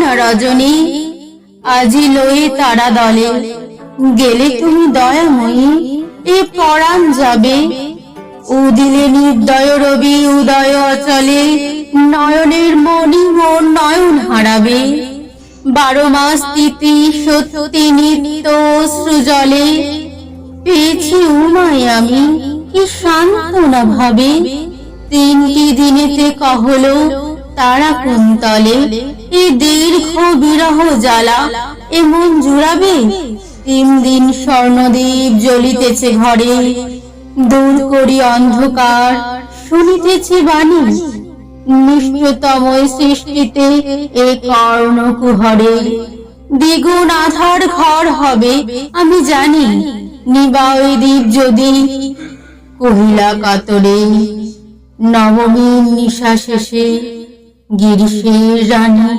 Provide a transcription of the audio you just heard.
না রজনী, আজি লয়ে তারা দলে, গেলে তুমি দয়াময়ী এ পরাণ যাবে। উদিলে নির্দয় রবি উদয় অচলে, নয়নের মণি মোর নয়ন হারাবে। 12 মাস তিথি সত্যি নিত্য অশ্রুজলে, পেয়েছি উমায় আমি কি সান্ত্বনা ভাবে। 3টি দিনেতে কহল তারা কুন্তলে, এ দীর্ঘ বিরহ জ্বালা এমন জুড়াবে। 3 দিন স্বর্ণদীপ জ্বলিতেছে ঘরে, দূর করি অন্ধকার শুনিতেছি বাণী। নিষ্ঠতম সৃষ্টিতে এ কর্ণকুহরে, দ্বিগুণ আধার ঘর হবে আমি জানি। নিবাও দীপ যদি, কহিলা কাতরে, নবমীর নিশা শেষে গিরিশের রানী।